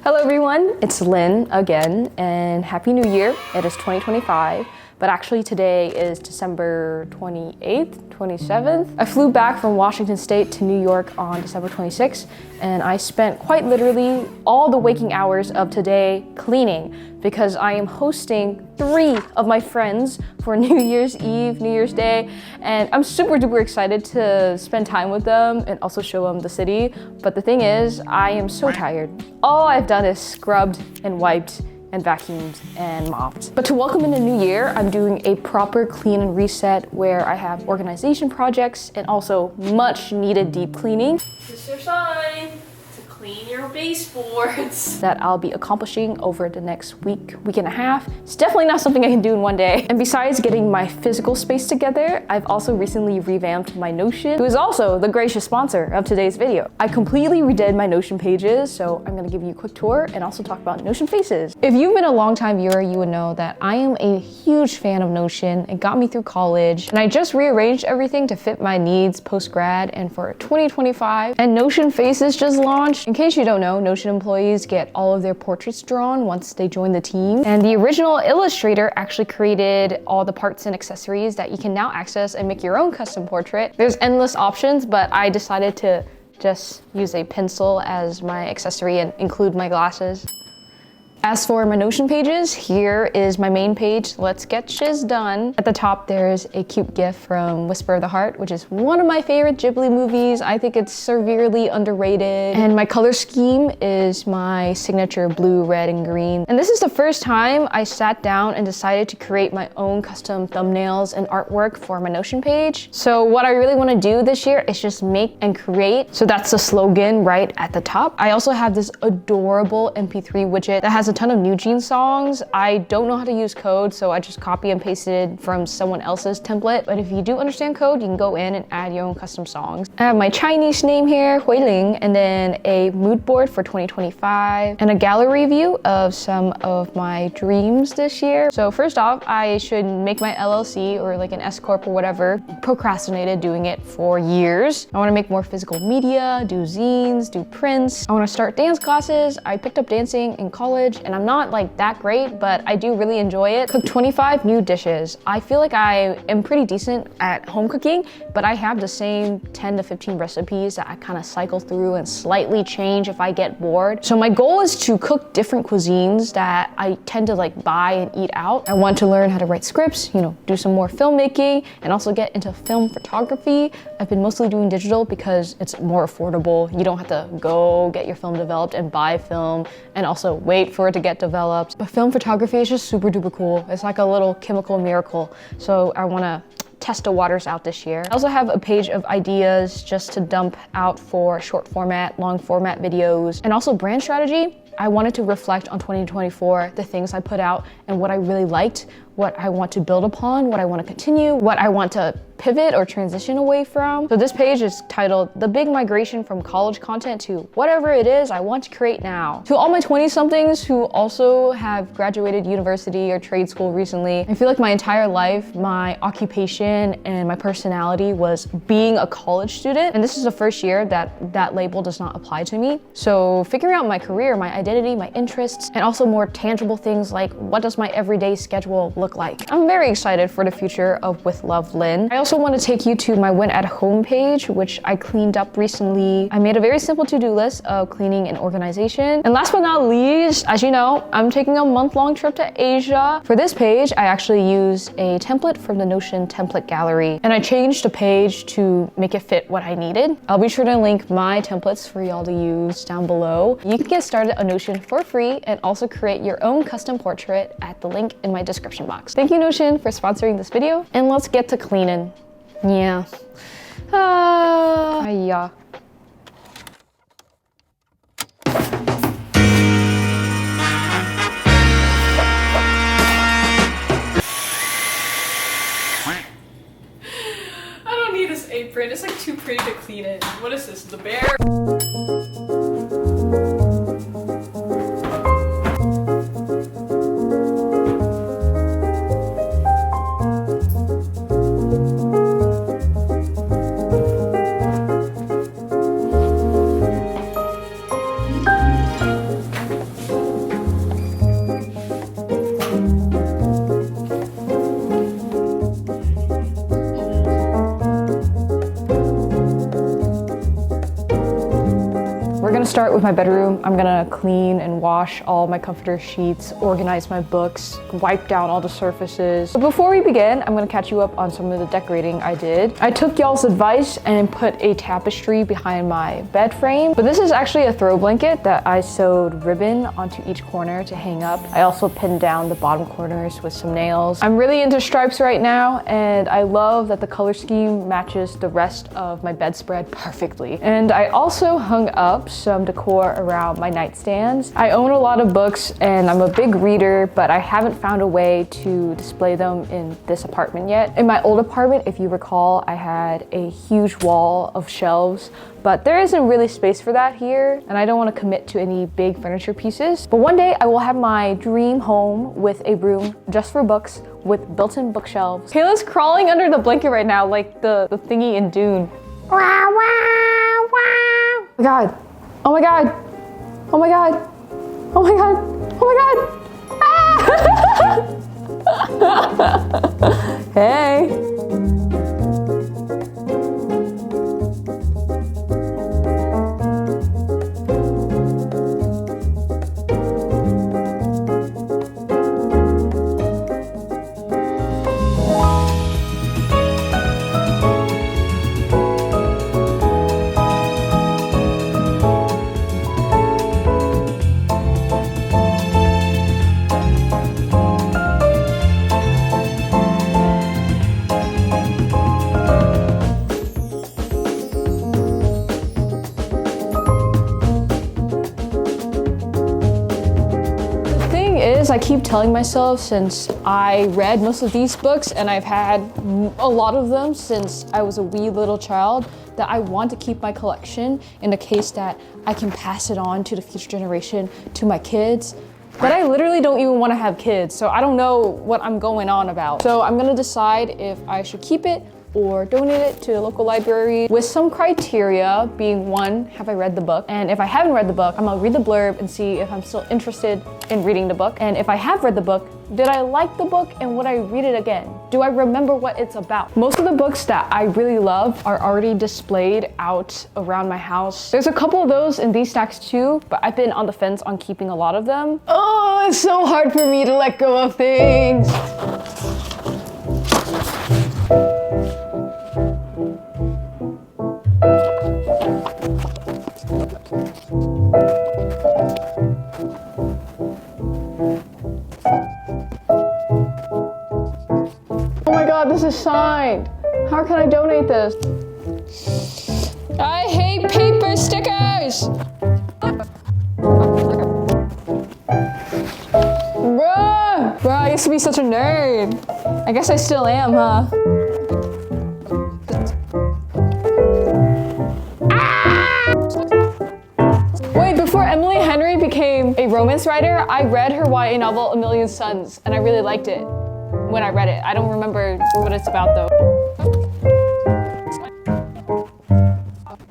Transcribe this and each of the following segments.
Hello everyone, it's Lynn again, and Happy New Year. It is 2025, but actually today is December 28th, 27th. I flew back from Washington State to New York on December 26th, and I spent quite literally all the waking hours of today cleaning because I am hosting 3 of my friends for New Year's Eve, New Year's Day, and I'm super duper excited to spend time with them and also show them the city. But the thing is, I am so tired. All I've done is scrubbed and wiped and vacuumed and mopped. But to welcome in the new year, I'm doing a proper clean and reset where I have organization projects and also much needed deep cleaning. This is your sign to clean your baseboards that I'll be accomplishing over the next week and a half. It's definitely not something I can do in one day. And besides getting my physical space together, I've also recently revamped my Notion, who is also the gracious sponsor of today's video. I completely redid my Notion pages, so I'm gonna give you a quick tour and also talk about Notion faces. If you've been a longtime viewer, you would know that I am a huge fan of Notion. It got me through college, and I just rearranged everything to fit my needs post-grad and for 2025. And Notion Faces just launched. In case you don't know, Notion employees get all of their portraits drawn once they join the team. And the original illustrator actually created all the parts and accessories that you can now access and make your own custom portrait. There's endless options, but I decided to just use a pencil as my accessory and include my glasses. As for my Notion pages, here is my main page, Let's Get Shiz Done. At the top, there's a cute gif from Whisper of the Heart, which is one of my favorite Ghibli movies. I think it's severely underrated. And my color scheme is my signature blue, red, and green. And this is the first time I sat down and decided to create my own custom thumbnails and artwork for my Notion page. So what I really want to do this year is just make and create. So that's the slogan right at the top. I also have this adorable MP3 widget that has a ton of New Jeans songs. I don't know how to use code, so I just copy and pasted from someone else's template. But if you do understand code, you can go in and add your own custom songs. I have my Chinese name here, Huiling, and then a mood board for 2025, and a gallery view of some of my dreams this year. So first off, I should make my LLC or like an S Corp or whatever. Procrastinated doing it for years. I want to make more physical media, do zines, do prints. I want to start dance classes. I picked up dancing in college, and I'm not like that great, but I do really enjoy it. Cook 25 new dishes. I feel like I am pretty decent at home cooking, but I have the same 10 to 15 recipes that I kind of cycle through and slightly change if I get bored. So my goal is to cook different cuisines that I tend to like buy and eat out. I want to learn how to write scripts, do some more filmmaking, and also get into film photography. I've been mostly doing digital because it's more affordable. You don't have to go get your film developed and buy film and also wait for it to get developed. But film photography is just super duper cool. It's like a little chemical miracle. So I want to test the waters out this year. I also have a page of ideas just to dump out for short format, long format videos, and also brand strategy. I wanted to reflect on 2024, the things I put out and what I really liked, what I want to build upon, what I want to continue, what I want to pivot or transition away from. So this page is titled The Big Migration from College Content to Whatever It Is I Want to Create Now. To all my 20-somethings who also have graduated university or trade school recently, I feel like my entire life, my occupation and my personality was being a college student. And this is the first year that that label does not apply to me. So figuring out my career, my identity, my interests, and also more tangible things like what does my everyday schedule look like. I'm very excited for the future of With Love, Lynn. I also want to take you to my When at Home page, which I cleaned up recently. I made a very simple to-do list of cleaning and organization. And last but not least, as you know, I'm taking a month-long trip to Asia. For this page, I actually used a template from the Notion template gallery, and I changed the page to make it fit what I needed. I'll be sure to link my templates for y'all to use down below. You can get started on Notion for free and also create your own custom portrait at the link in my description box. Thank you, Notion, for sponsoring this video, and let's get to cleaning. Yeah. Yeah. I don't need this apron. It's like too pretty to clean it. What is this? The bear? start with my bedroom. I'm gonna clean and wash all my comforter sheets, organize my books, wipe down all the surfaces. But before we begin, I'm gonna catch you up on some of the decorating I did. I took y'all's advice and put a tapestry behind my bed frame, but this is actually a throw blanket that I sewed ribbon onto each corner to hang up. I also pinned down the bottom corners with some nails. I'm really into stripes right now, and I love that the color scheme matches the rest of my bedspread perfectly. And I also hung up some decor around my nightstands. I own a lot of books and I'm a big reader, but I haven't found a way to display them in this apartment yet. In my old apartment, if you recall, I had a huge wall of shelves, but there isn't really space for that here, and I don't want to commit to any big furniture pieces. But one day I will have my dream home with a room just for books with built-in bookshelves. Kayla's crawling under the blanket right now like the thingy in Dune. Wow, wow, wow. Oh my god. Oh my god. Oh my god. Oh my god. Oh my god. Ah! Hey. I keep telling myself, since I read most of these books and I've had a lot of them since I was a wee little child, that I want to keep my collection in the case that I can pass it on to the future generation, to my kids. But I literally don't even want to have kids, so I don't know what I'm going on about. So I'm gonna decide if I should keep it or donate it to a local library with some criteria, being one, have I read the book? And if I haven't read the book, I'm gonna read the blurb and see if I'm still interested in reading the book. And if I have read the book, did I like the book and would I read it again? Do I remember what it's about? Most of the books that I really love are already displayed out around my house. There's a couple of those in these stacks too, but I've been on the fence on keeping a lot of them. Oh, it's so hard for me to let go of things. Oh my god, this is signed. How can I donate this? I hate paper stickers! Bruh! Bro, I used to be such a nerd. I guess I still am, huh? Became a romance writer, I read her YA novel A Million Suns, and I really liked it when I read it. I don't remember what it's about though.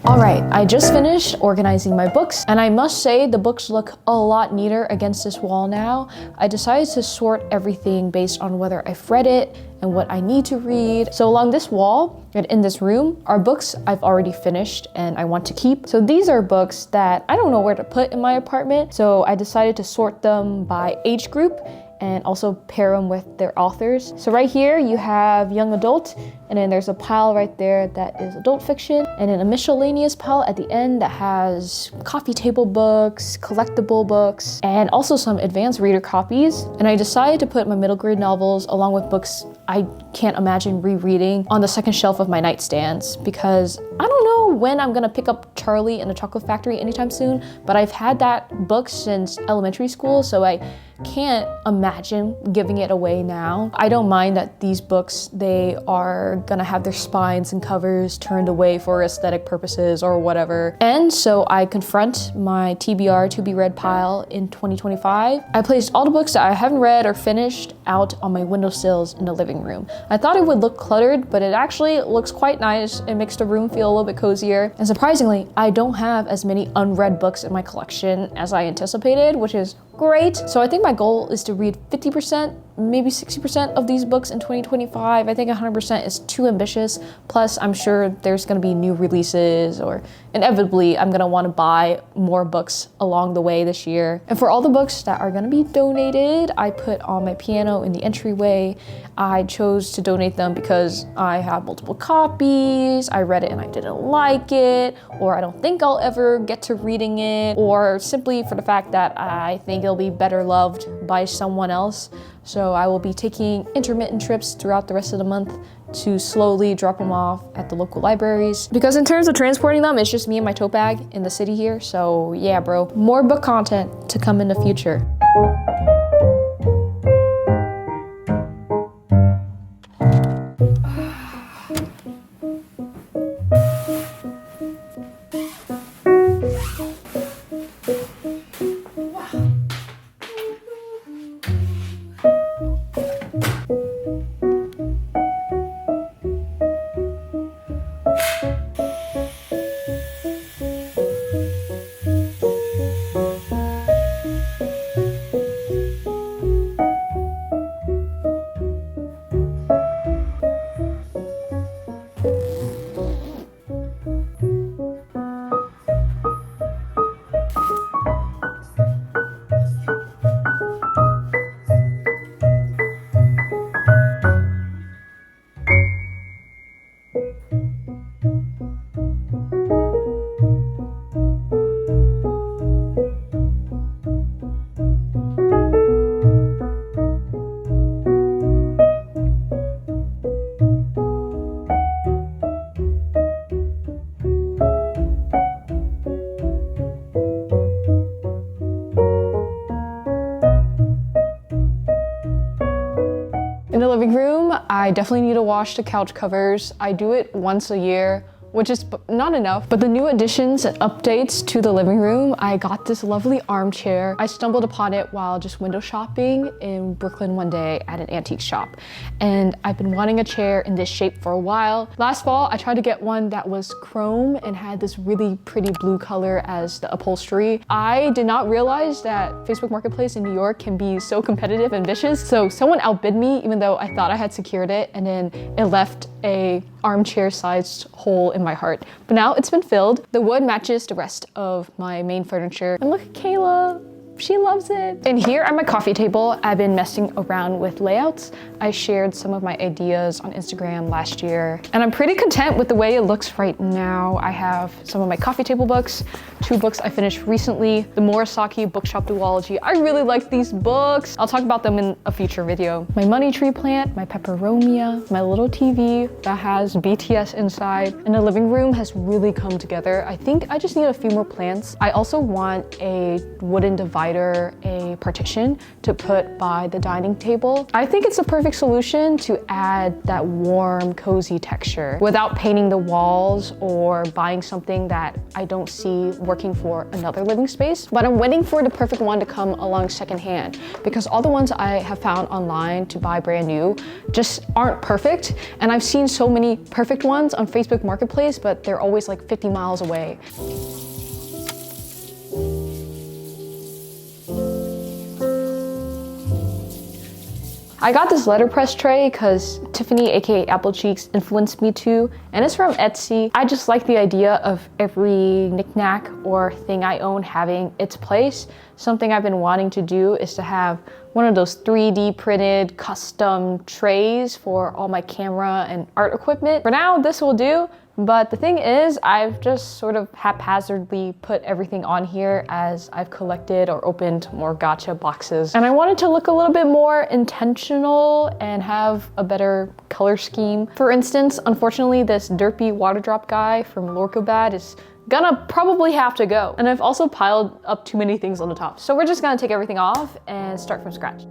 Alright, I just finished organizing my books, and I must say the books look a lot neater against this wall now. I decided to sort everything based on whether I've read it and what I need to read. So along this wall and in this room are books I've already finished and I want to keep. So these are books that I don't know where to put in my apartment, so I decided to sort them by age group and also pair them with their authors. So right here you have young adult, and then there's a pile right there that is adult fiction, and then a miscellaneous pile at the end that has coffee table books, collectible books, and also some advanced reader copies. And I decided to put my middle grade novels along with books I can't imagine rereading on the second shelf of my nightstands, because I don't know when I'm gonna pick up Charlie and the Chocolate Factory anytime soon, but I've had that book since elementary school, so I can't imagine giving it away now. I don't mind that these books, they are gonna have their spines and covers turned away for aesthetic purposes or whatever. And so I confront my TBR to be read pile in 2025. I placed all the books that I haven't read or finished out on my windowsills in the living room. I thought it would look cluttered, but it actually looks quite nice. It makes the room feel a little bit cozier. And surprisingly, I don't have as many unread books in my collection as I anticipated, which is great. So I think my goal is to read 50% maybe 60% of these books in 2025. I think 100% is too ambitious. Plus, I'm sure there's gonna be new releases, or inevitably, I'm gonna wanna buy more books along the way this year. And for all the books that are gonna be donated, I put on my piano in the entryway. I chose to donate them because I have multiple copies, I read it and I didn't like it, or I don't think I'll ever get to reading it, or simply for the fact that I think it'll be better loved by someone else. So I will be taking intermittent trips throughout the rest of the month to slowly drop them off at the local libraries. Because in terms of transporting them, it's just me and my tote bag in the city here. So yeah, bro, more book content to come in the future. In the living room, I definitely need to wash the couch covers. I do it once a year, which is not enough, but the new additions and updates to the living room, I got this lovely armchair. I stumbled upon it while just window shopping in Brooklyn one day at an antique shop. And I've been wanting a chair in this shape for a while. Last fall, I tried to get one that was chrome and had this really pretty blue color as the upholstery. I did not realize that Facebook Marketplace in New York can be so competitive and vicious. So someone outbid me, even though I thought I had secured it, and then it left a armchair-sized hole in my heart. But now it's been filled. The wood matches the rest of my main furniture. And look at Kayla. She loves it. And here at my coffee table, I've been messing around with layouts. I shared some of my ideas on Instagram last year, and I'm pretty content with the way it looks right now. I have some of my coffee table books, 2 books I finished recently, the Murasaki Bookshop Duology. I really like these books. I'll talk about them in a future video. My money tree plant, my peperomia, my little TV that has BTS inside, and the living room has really come together. I think I just need a few more plants. I also want a wooden divider, a partition to put by the dining table. I think it's a perfect solution to add that warm, cozy texture without painting the walls or buying something that I don't see working for another living space. But I'm waiting for the perfect one to come along secondhand, because all the ones I have found online to buy brand new just aren't perfect. And I've seen so many perfect ones on Facebook Marketplace, but they're always like 50 miles away. I got this letterpress tray because Tiffany, aka Apple Cheeks, influenced me to, and it's from Etsy. I just like the idea of every knickknack or thing I own having its place. Something I've been wanting to do is to have one of those 3D printed custom trays for all my camera and art equipment. For now, this will do. But the thing is, I've just sort of haphazardly put everything on here as I've collected or opened more gacha boxes. And I wanted to look a little bit more intentional and have a better color scheme. For instance, unfortunately, this derpy water drop guy from Lorcobad is gonna probably have to go. And I've also piled up too many things on the top. So we're just gonna take everything off and start from scratch.